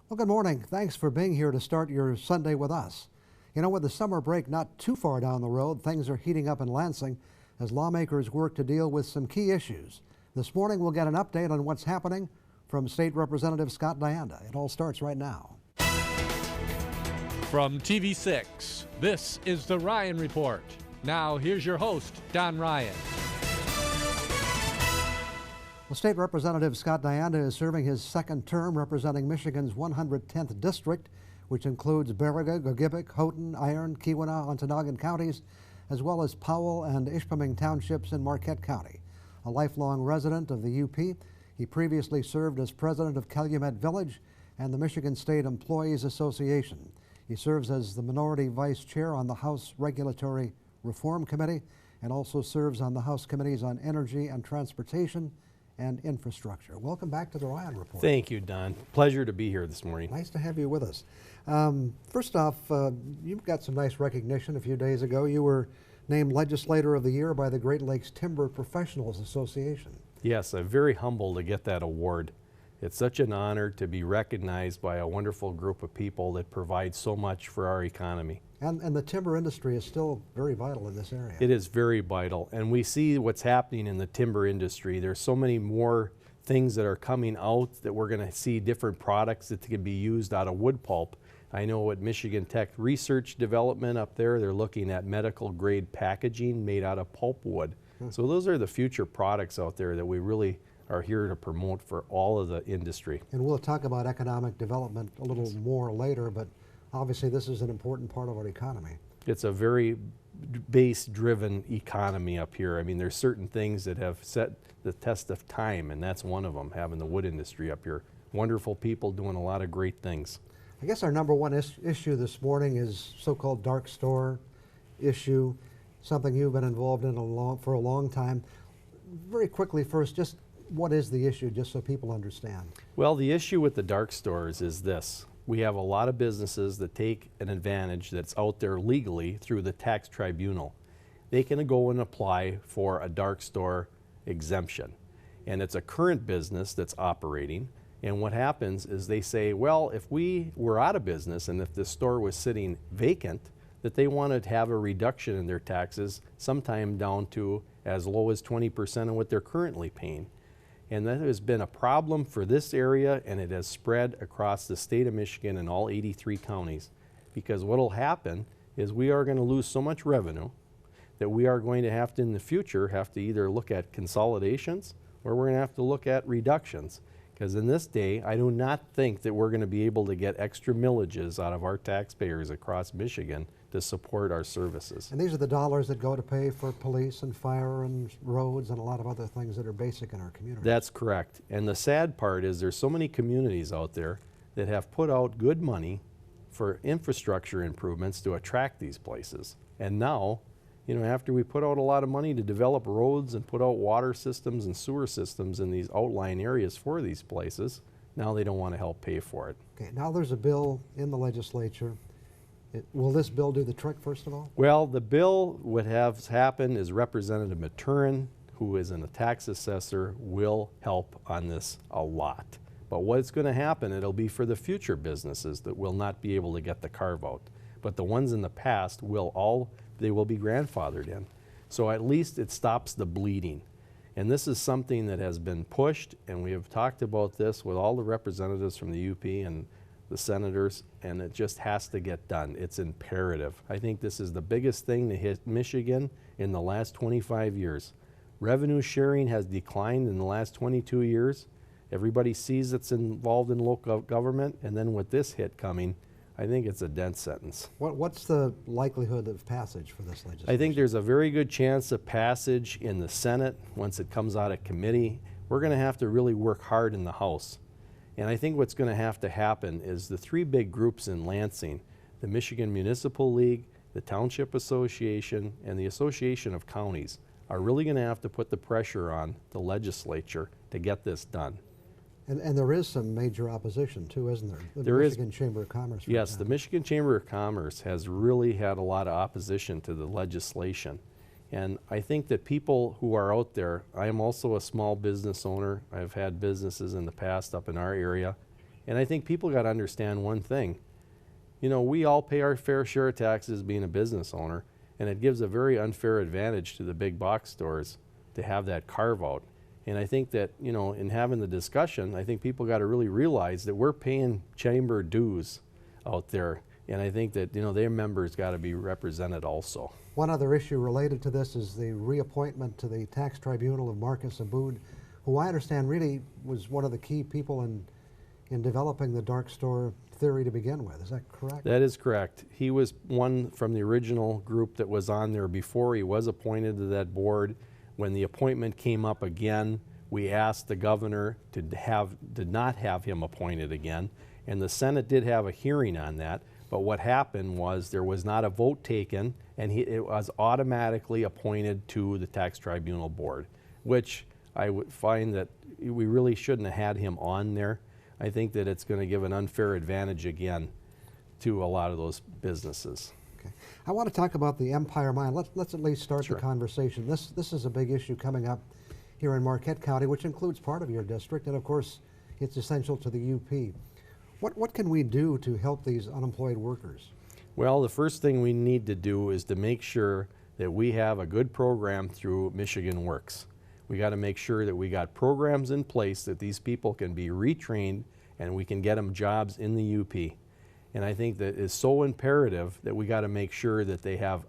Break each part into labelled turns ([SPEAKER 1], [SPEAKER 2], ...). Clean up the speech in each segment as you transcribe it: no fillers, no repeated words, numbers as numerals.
[SPEAKER 1] Well, good morning. Thanks for being here to start your Sunday with us. You know, with the summer break not too far down the road, things are heating up in Lansing as lawmakers work to deal with some key issues. This morning, we'll get an update on what's happening from State Representative Scott Dianda. It all starts right now.
[SPEAKER 2] From TV6, this is the Ryan Report. Now, here's your host, Don Ryan.
[SPEAKER 1] Well, State Representative Scott Dianda is serving his second term representing Michigan's 110th district, which includes Baraga, Gogebic, Houghton, Iron, Keweenaw, Ontonagon counties, as well as Powell and Ishpeming townships in Marquette County. A lifelong resident of the UP, he previously served as president of Calumet Village and the Michigan State Employees Association. He serves as the minority vice chair on the House Regulatory Reform Committee and also serves on the House Committees on Energy and Transportation and Infrastructure. Welcome back to the Ryan Report.
[SPEAKER 3] Thank you, Don. Pleasure to be here this morning.
[SPEAKER 1] Nice to have you with us. First off, you've got some nice recognition. A few days ago, you were named Legislator of the Year by the Great Lakes Timber Professionals Association.
[SPEAKER 3] Yes, I'm very humbled to get that award. It's such an honor to be recognized by a wonderful group of people that provide so much for our economy.
[SPEAKER 1] And the timber industry is still very vital in this area.
[SPEAKER 3] It is very vital, and we see what's happening in the timber industry. There's so many more things that are coming out that we're going to see different products that can be used out of wood pulp. I know at Michigan Tech Research Development up there, they're looking at medical grade packaging made out of pulpwood. So those are the future products out there that we really are here to promote for all of the industry.
[SPEAKER 1] And we'll talk about economic development a little more later, but obviously this is an important part of our economy.
[SPEAKER 3] It's a very base-driven economy up here. I mean, there's certain things that have set the test of time, and that's one of them, having the wood industry up here. Wonderful people doing a lot of great things.
[SPEAKER 1] I guess our number one issue this morning is so-called dark store issue, something you've been involved in for a long time. Very quickly first, just what is the issue, just so people understand?
[SPEAKER 3] Well, the issue with the dark stores is this. We have a lot of businesses that take an advantage that's out there legally through the tax tribunal. They can go and apply for a dark store exemption. And it's a current business that's operating. And what happens is they say, well, if we were out of business and if the store was sitting vacant, that they want to have a reduction in their taxes, sometime down to as low as 20% of what they're currently paying. And that has been a problem for this area, and it has spread across the state of Michigan in all 83 counties. Because what will happen is we are going to lose so much revenue that we are going to have to, in the future, have to either look at consolidations or we're going to have to look at reductions. Because in this day, I do not think that we're going to be able to get extra millages out of our taxpayers across Michigan to support our services.
[SPEAKER 1] And these are the dollars that go to pay for police and fire and roads and a lot of other things that are basic in our community.
[SPEAKER 3] That's correct. And the sad part is there's so many communities out there that have put out good money for infrastructure improvements to attract these places. And now, you know, after we put out a lot of money to develop roads and put out water systems and sewer systems in these outlying areas for these places, now they don't want to help pay for it.
[SPEAKER 1] Okay, now there's a bill in the legislature. Will this bill do the trick, first of all?
[SPEAKER 3] Well, the bill, what has happened is Representative Maturin, who is a tax assessor, will help on this a lot. But what's going to happen, it'll be for the future businesses that will not be able to get the carve out. But the ones in the past they will be grandfathered in. So at least it stops the bleeding. And this is something that has been pushed, and we have talked about this with all the representatives from the UP and the senators, and it just has to get done. It's imperative. I think this is the biggest thing to hit Michigan in the last 25 years. Revenue sharing has declined in the last 22 years. Everybody sees it's involved in local government, and then with this hit coming, I think it's a death sentence.
[SPEAKER 1] What's the likelihood of passage for this legislation?
[SPEAKER 3] I think there's a very good chance of passage in the Senate once it comes out of committee. We're going to have to really work hard in the House. And I think what's going to have to happen is the three big groups in Lansing, the Michigan Municipal League, the Township Association, and the Association of Counties, are really going to have to put the pressure on the legislature to get this done.
[SPEAKER 1] And there is some major opposition too, isn't there? The
[SPEAKER 3] There is.
[SPEAKER 1] Michigan Chamber of Commerce. for
[SPEAKER 3] Yes, the
[SPEAKER 1] example.
[SPEAKER 3] Michigan Chamber of Commerce has really had a lot of opposition to the legislation. And I think that people who are out there, I am also a small business owner. I've had businesses in the past up in our area. And I think people got to understand one thing. You know, we all pay our fair share of taxes being a business owner, and it gives a very unfair advantage to the big box stores to have that carve out. And I think that, you know, in having the discussion, I think people got to really realize that we're paying chamber dues out there. And I think that, you know, their members got to be represented also.
[SPEAKER 1] One other issue related to this is the reappointment to the tax tribunal of Marcus Abood, who I understand really was one of the key people in developing the dark store theory to begin with. Is that correct?
[SPEAKER 3] That is correct. He was one from the original group that was on there before he was appointed to that board. When the appointment came up again, we asked the governor to not have him appointed again, and the Senate did have a hearing on that. But what happened was there was not a vote taken, and it was automatically appointed to the tax tribunal board, which I would find that we really shouldn't have had him on there. I think that it's going to give an unfair advantage again to a lot of those businesses.
[SPEAKER 1] Okay. I want to talk about the Empire Mine. Let's at least start
[SPEAKER 3] Sure.
[SPEAKER 1] the conversation. This is a big issue coming up here in Marquette County, which includes part of your district, and of course, it's essential to the UP. What can we do to help these unemployed workers?
[SPEAKER 3] Well, the first thing we need to do is to make sure that we have a good program through Michigan Works. We got to make sure that we got programs in place that these people can be retrained and we can get them jobs in the UP. And I think that it's so imperative that we got to make sure that they have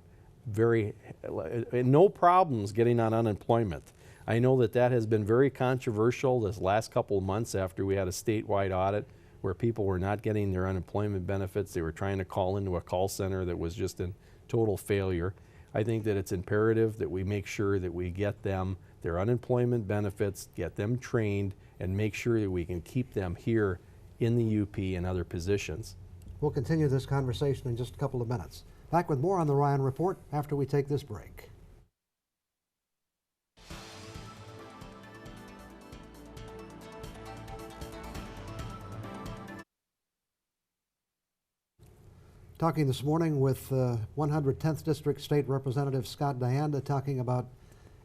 [SPEAKER 3] no problems getting on unemployment. I know that that has been very controversial this last couple of months after we had a statewide audit where people were not getting their unemployment benefits. They were trying to call into a call center that was just in total failure. I think that it's imperative that we make sure that we get them their unemployment benefits, get them trained, and make sure that we can keep them here in the UP and other positions.
[SPEAKER 1] We'll continue this conversation in just a couple of minutes. Back with more on the Ryan Report after we take this break. Talking this morning with 110th District State Representative Scott Dianda, talking about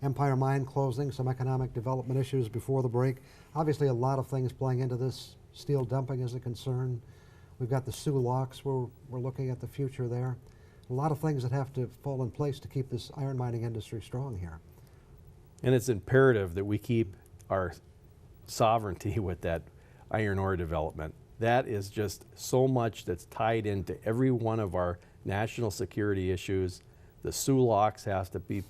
[SPEAKER 1] Empire Mine closing, some economic development issues before the break. Obviously a lot of things playing into this. Steel dumping is a concern. We've got the Sioux Locks, we're looking at the future there. A lot of things that have to fall in place to keep this iron mining industry strong here.
[SPEAKER 3] And it's imperative that we keep our sovereignty with that iron ore development. That is just so much that's tied into every one of our national security issues. The Sioux Locks has to be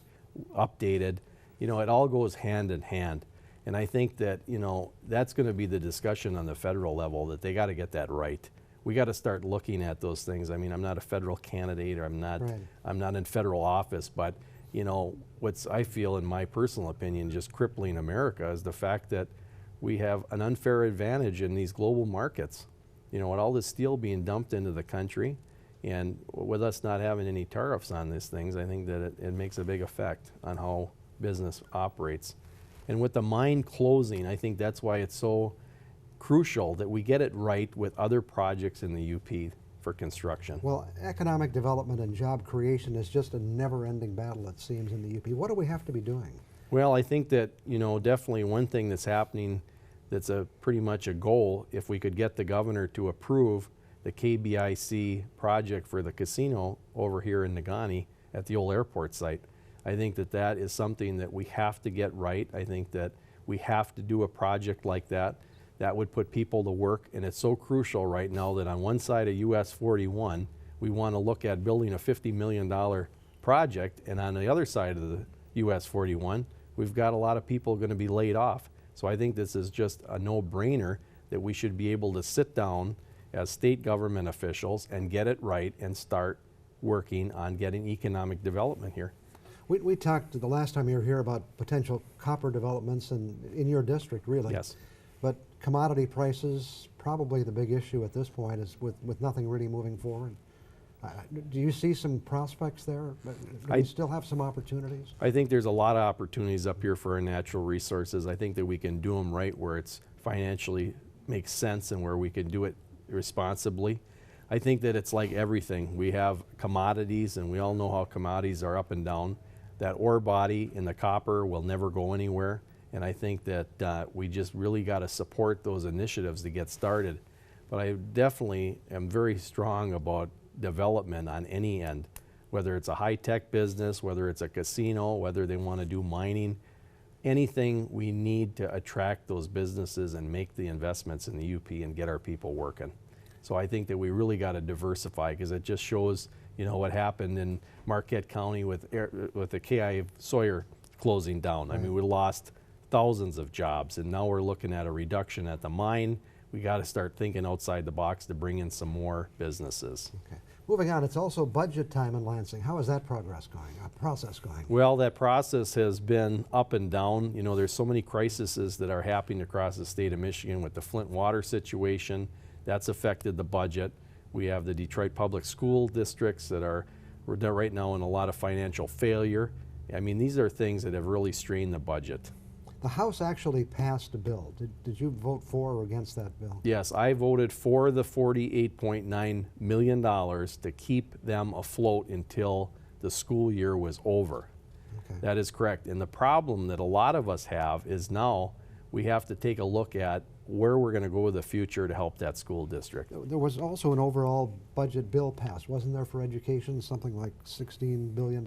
[SPEAKER 3] updated. You know, it all goes hand in hand. And I think that, you know, that's going to be the discussion on the federal level, that they got to get that right. We got to start looking at those things. I mean, I'm not a federal candidate, or I'm not in federal office, but you know, what's I feel, in my personal opinion, just crippling America is the fact that we have an unfair advantage in these global markets. You know, with all this steel being dumped into the country, and with us not having any tariffs on these things, I think that it makes a big effect on how business operates. And with the mine closing, I think that's why it's so crucial that we get it right with other projects in the UP for construction.
[SPEAKER 1] Well, economic development and job creation is just a never-ending battle, it seems, in the UP. What do we have to be doing?
[SPEAKER 3] Well, I think that, you know, definitely one thing that's happening that's pretty much a goal, if we could get the governor to approve the KBIC project for the casino over here in Negaunee at the old airport site. I think that that is something that we have to get right. I think that we have to do a project like that. That would put people to work, and it's so crucial right now that on one side of US 41, we want to look at building a $50 million project, and on the other side of the US 41, we've got a lot of people going to be laid off. So I think this is just a no-brainer that we should be able to sit down as state government officials and get it right and start working on getting economic development here.
[SPEAKER 1] We talked the last time you were here about potential copper developments in your district, really.
[SPEAKER 3] Yes.
[SPEAKER 1] But commodity prices, probably the big issue at this point, is with nothing really moving forward. Do you see some prospects there? Do we still have some opportunities?
[SPEAKER 3] I think there's a lot of opportunities up here for our natural resources. I think that we can do them right where it's financially makes sense and where we can do it responsibly. I think that it's like everything. We have commodities, and we all know how commodities are up and down. That ore body in the copper will never go anywhere, and I think that we just really got to support those initiatives to get started. but I definitely am very strong about development on any end, whether it's a high-tech business, whether it's a casino, whether they want to do mining, anything. We need to attract those businesses and make the investments in the UP and get our people working. So I think that we really got to diversify, because it just shows, you know, what happened in Marquette County with the K.I. Sawyer closing down. I mean, we lost thousands of jobs, and now we're looking at a reduction at the mine. We got to start thinking outside the box to bring in some more businesses.
[SPEAKER 1] Okay. Moving on, it's also budget time in Lansing. How is that process going?
[SPEAKER 3] Well, that process has been up and down. You know, there's so many crises that are happening across the state of Michigan with the Flint water situation. That's affected the budget. We have the Detroit Public School districts that are right now in a lot of financial failure. I mean, these are things that have really strained the budget.
[SPEAKER 1] The House actually passed a bill. Did you vote for or against that bill?
[SPEAKER 3] Yes, I voted for the $48.9 million to keep them afloat until the school year was over.
[SPEAKER 1] Okay.
[SPEAKER 3] That is correct. And the problem that a lot of us have is now we have to take a look at where we're going to go in the future to help that school district.
[SPEAKER 1] There was also an overall budget bill passed, wasn't there, for education, something like $16 billion?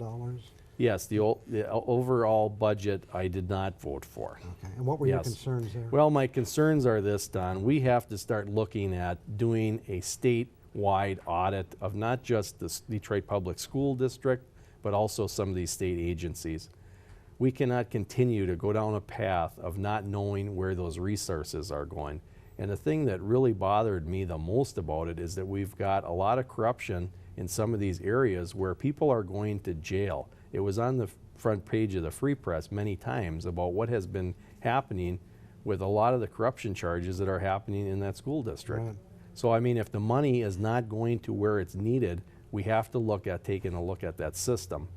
[SPEAKER 3] Yes, the overall budget I did not vote for.
[SPEAKER 1] Okay, and what were your concerns there?
[SPEAKER 3] Well, my concerns are this, Don. We have to start looking at doing a statewide audit of not just the Detroit Public School District, but also some of these state agencies. We cannot continue to go down a path of not knowing where those resources are going. And the thing that really bothered me the most about it is that we've got a lot of corruption in some of these areas where people are going to jail. It was on the front page of the Free Press many times about what has been happening with a lot of the corruption charges that are happening in that school district.
[SPEAKER 1] Right.
[SPEAKER 3] So I mean, if the money is not going to where it's needed, we have to look at taking a look at that system.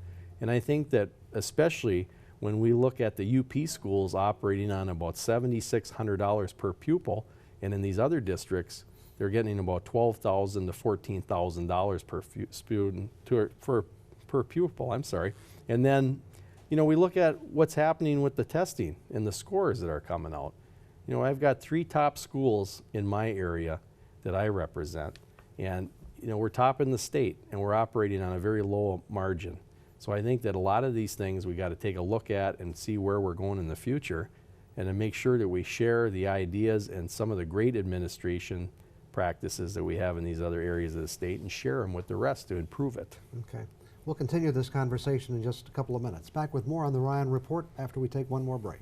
[SPEAKER 3] And I think that especially when we look at the UP schools operating on about $7,600 per pupil, and in these other districts, they're getting about $12,000 to $14,000 per student per pupil, I'm sorry. And then, you know, we look at what's happening with the testing and the scores that are coming out. You know, I've got 3 top schools in my area that I represent, and, you know, we're top in the state, and we're operating on a very low margin. So I think that a lot of these things we got to take a look at and see where we're going in the future, and to make sure that we share the ideas and some of the great administration practices that we have in these other areas of the state and share them with the rest to improve it.
[SPEAKER 1] Okay. We'll continue this conversation in just a couple of minutes. Back with more on the Ryan Report after we take one more break.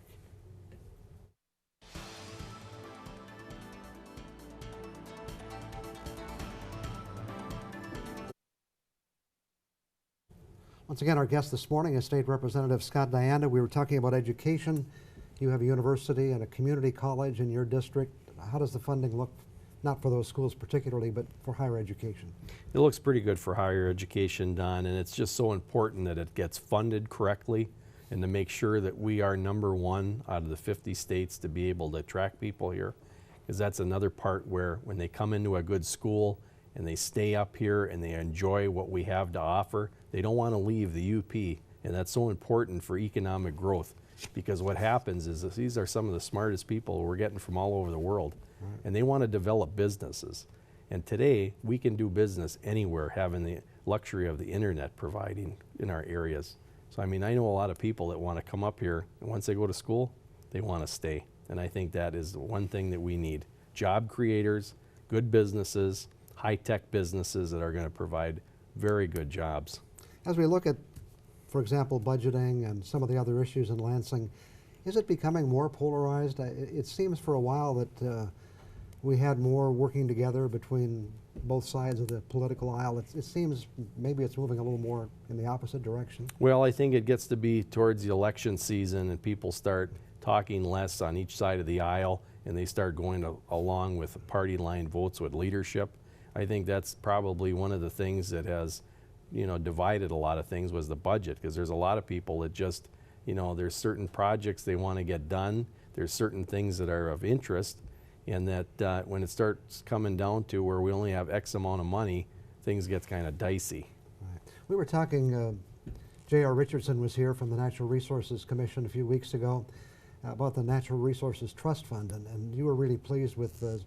[SPEAKER 1] Once again, our guest this morning is State Representative Scott Dianda. We were talking about education. You have a university and a community college in your district. How does the funding look, not for those schools particularly, but for higher education?
[SPEAKER 3] It looks pretty good for higher education, Don, and it's just so important that it gets funded correctly and to make sure that we are #1 out of the 50 states to be able to attract people here, because that's another part where when they come into a good school and they stay up here and they enjoy what we have to offer, they don't want to leave the UP, and that's so important for economic growth, because what happens is that these are some of the smartest people we're getting from all over the world. Right. And they want to develop businesses. And today, we can do business anywhere, having the luxury of the internet providing in our areas. So I mean, I know a lot of people that want to come up here, and once they go to school, they want to stay. And I think that is the one thing that we need. Job creators, good businesses, high-tech businesses that are going to provide very good jobs.
[SPEAKER 1] As we look at, for example, budgeting and some of the other issues in Lansing, is it becoming more polarized? It seems for a while that we had more working together between both sides of the political aisle. It seems maybe it's moving a little more in the opposite direction.
[SPEAKER 3] Well, I think it gets to be towards the election season and people start talking less on each side of the aisle, and they start going along with party line votes with leadership. I think that's probably one of the things that has, you know, divided a lot of things was the budget, because there's a lot of people that just, you know, there's certain projects they want to get done, there's certain things that are of interest, and that when it starts coming down to where we only have X amount of money, things get kind of dicey.
[SPEAKER 1] Right. We were talking, J.R. Richardson was here from the Natural Resources Commission a few weeks ago, about the Natural Resources Trust Fund, and you were really pleased with the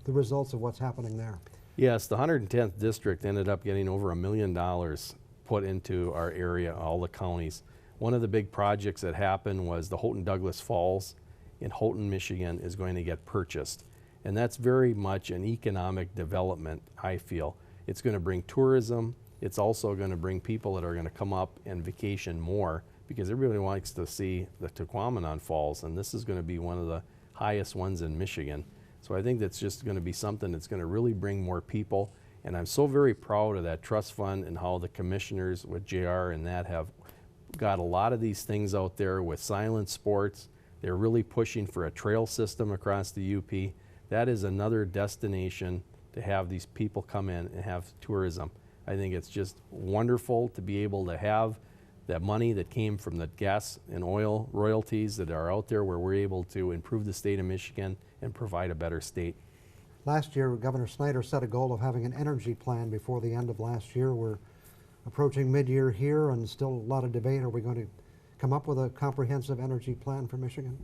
[SPEAKER 1] results of what's happening there.
[SPEAKER 3] Yes, the 110th district ended up getting over $1 million put into our area, all the counties. One of the big projects that happened was the Houghton Douglas Falls in Houghton, Michigan is going to get purchased. And that's very much an economic development, I feel. It's going to bring tourism. It's also going to bring people that are going to come up and vacation more, because everybody likes to see the Tequamanon Falls, and this is going to be one of the highest ones in Michigan. So I think that's just going to be something that's going to really bring more people. And I'm so very proud of that trust fund and how the commissioners with JR and that have got a lot of these things out there with silent sports. They're really pushing for a trail system across the UP. That is another destination to have these people come in and have tourism. I think it's just wonderful to be able to have that money that came from the gas and oil royalties that are out there, where we're able to improve the state of Michigan and provide a better state.
[SPEAKER 1] Last year, Governor Snyder set a goal of having an energy plan before the end of last year. We're approaching mid-year here and still a lot of debate. Are we going to come up with a comprehensive energy plan for Michigan?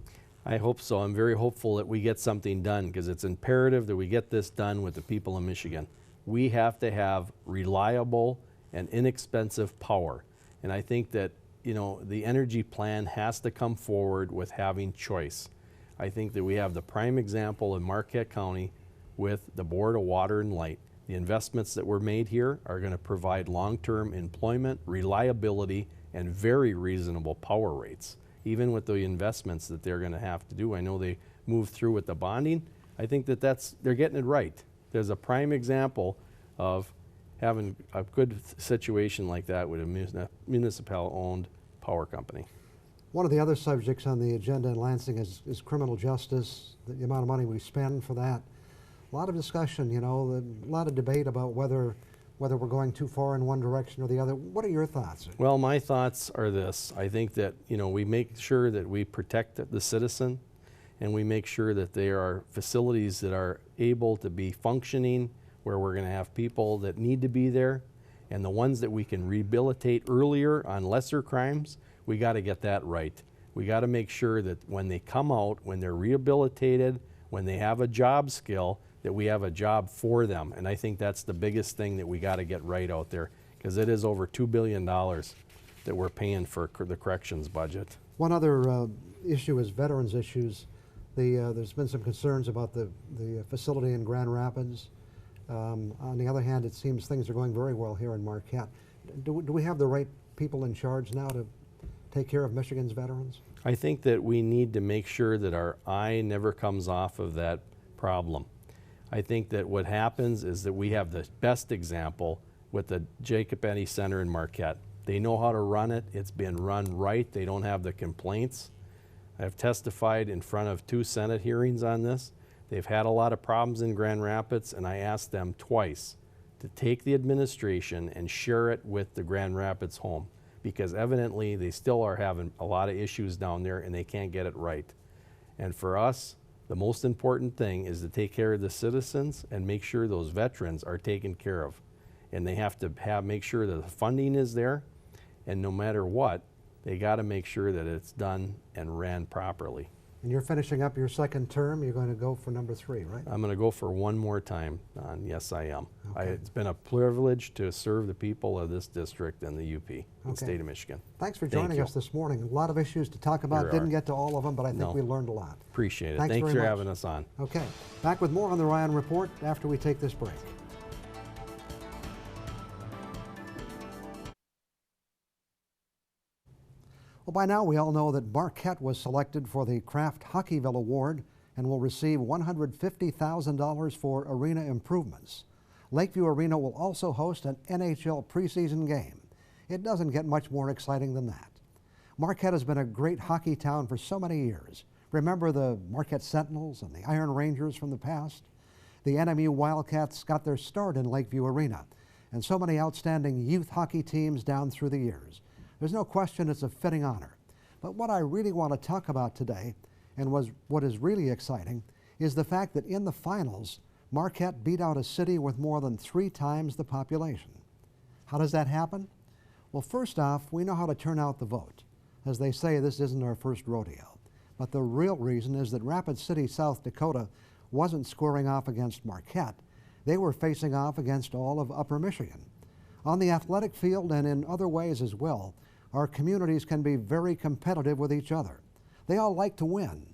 [SPEAKER 3] I hope so. I'm very hopeful that we get something done, because it's imperative that we get this done with the people of Michigan. We have to have reliable and inexpensive power. And I think that, you know, the energy plan has to come forward with having choice. I think that we have the prime example in Marquette County with the Board of Water and Light. The investments that were made here are going to provide long-term employment, reliability, and very reasonable power rates. Even with the investments that they're going to have to do, I know they moved through with the bonding. I think that they're getting it right. There's a prime example of having a good situation like that with a municipal-owned power company.
[SPEAKER 1] One of the other subjects on the agenda in Lansing is criminal justice, the amount of money we spend for that. A lot of discussion, you know, a lot of debate about whether we're going too far in one direction or the other. What are your thoughts?
[SPEAKER 3] Well, my thoughts are this. I think that, you know, we make sure that we protect the citizen, and we make sure that there are facilities that are able to be functioning, where we're going to have people that need to be there, and the ones that we can rehabilitate earlier on lesser crimes, we got to get that right. We got to make sure that when they come out, when they're rehabilitated, when they have a job skill, that we have a job for them. And I think that's the biggest thing that we got to get right out there, because it is over $2 billion that we're paying for the corrections budget.
[SPEAKER 1] One other issue is veterans issues. There's been some concerns about the facility in Grand Rapids. On the other hand, it seems things are going very well here in Marquette. Do we have the right people in charge now to take care of Michigan's veterans?
[SPEAKER 3] I think that we need to make sure that our eye never comes off of that problem. I think that what happens is that we have the best example with the Jacob Eddy Center in Marquette. They know how to run it. It's been run right. They don't have the complaints. I've testified in front of 2 Senate hearings on this. They've had a lot of problems in Grand Rapids, and I asked them twice to take the administration and share it with the Grand Rapids home, because evidently they still are having a lot of issues down there and they can't get it right. And for us, the most important thing is to take care of the citizens and make sure those veterans are taken care of. And they have to make sure that the funding is there, and no matter what, they got to make sure that it's done and ran properly.
[SPEAKER 1] And you're finishing up your second term. You're going to go for number 3, right?
[SPEAKER 3] I'm going to go for one more time, Don. Yes, I am.
[SPEAKER 1] Okay.
[SPEAKER 3] It's been a privilege to serve the people of this district and the UP, the
[SPEAKER 1] Okay.
[SPEAKER 3] state of Michigan.
[SPEAKER 1] Thanks for
[SPEAKER 3] Thank
[SPEAKER 1] joining
[SPEAKER 3] you.
[SPEAKER 1] us this morning. A lot of issues to talk about.
[SPEAKER 3] There
[SPEAKER 1] Didn't
[SPEAKER 3] are.
[SPEAKER 1] get to all of them, but I think
[SPEAKER 3] No.
[SPEAKER 1] we learned a lot.
[SPEAKER 3] Appreciate it.
[SPEAKER 1] Thanks
[SPEAKER 3] Thanks
[SPEAKER 1] very
[SPEAKER 3] for
[SPEAKER 1] much.
[SPEAKER 3] having us on.
[SPEAKER 1] Okay, back with more on the Ryan Report after we take this break. Well, by now we all know that Marquette was selected for the Kraft Hockeyville Award and will receive $150,000 for arena improvements. Lakeview Arena will also host an NHL preseason game. It doesn't get much more exciting than that. Marquette has been a great hockey town for so many years. Remember the Marquette Sentinels and the Iron Rangers from the past? The NMU Wildcats got their start in Lakeview Arena, and so many outstanding youth hockey teams down through the years. There's no question it's a fitting honor. But what I really want to talk about today, and what is really exciting, is the fact that in the finals, Marquette beat out a city with more than 3 times the population. How does that happen? Well, first off, we know how to turn out the vote. As they say, this isn't our first rodeo. But the real reason is that Rapid City, South Dakota wasn't squaring off against Marquette. They were facing off against all of Upper Michigan. On the athletic field and in other ways as well, our communities can be very competitive with each other. They all like to win,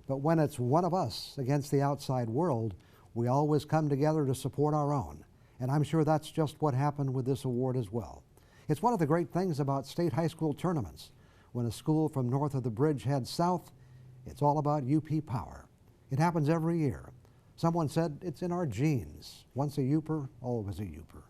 [SPEAKER 1] but when it's one of us against the outside world, we always come together to support our own. And I'm sure that's just what happened with this award as well. It's one of the great things about state high school tournaments. When a school from north of the bridge heads south, it's all about UP power. It happens every year. Someone said it's in our genes. Once a Uper, always a Uper.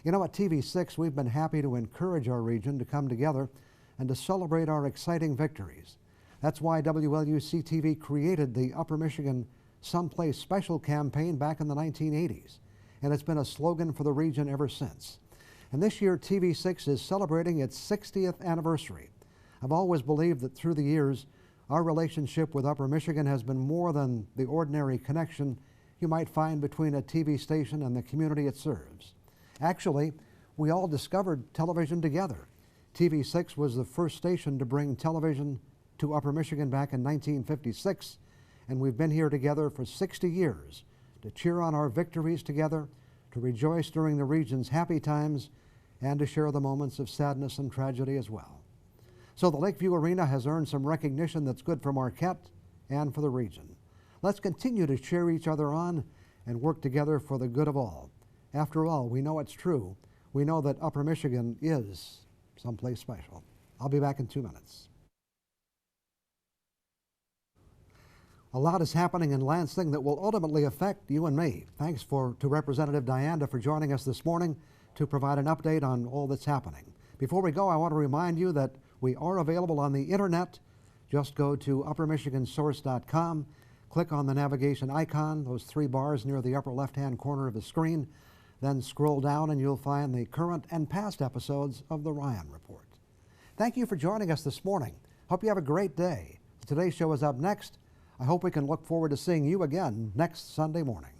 [SPEAKER 1] You know, at TV6, we've been happy to encourage our region to come together and to celebrate our exciting victories. That's why WLUC-TV created the Upper Michigan Someplace Special campaign back in the 1980s, and it's been a slogan for the region ever since. And this year, TV6 is celebrating its 60th anniversary. I've always believed that through the years, our relationship with Upper Michigan has been more than the ordinary connection you might find between a TV station and the community it serves. Actually, we all discovered television together. TV6 was the first station to bring television to Upper Michigan back in 1956, and we've been here together for 60 years to cheer on our victories together, to rejoice during the region's happy times, and to share the moments of sadness and tragedy as well. So the Lakeview Arena has earned some recognition that's good for Marquette and for the region. Let's continue to cheer each other on and work together for the good of all. After all, we know it's true. We know that Upper Michigan is someplace special. I'll be back in 2 minutes. A lot is happening in Lansing that will ultimately affect you and me. Thanks to Representative Dianda for joining us this morning to provide an update on all that's happening. Before we go, I want to remind you that we are available on the internet. Just go to uppermichigansource.com, click on the navigation icon, those 3 bars near the upper left-hand corner of the screen, then scroll down and you'll find the current and past episodes of the Ryan Report. Thank you for joining us this morning. Hope you have a great day. Today's show is up next. I hope we can look forward to seeing you again next Sunday morning.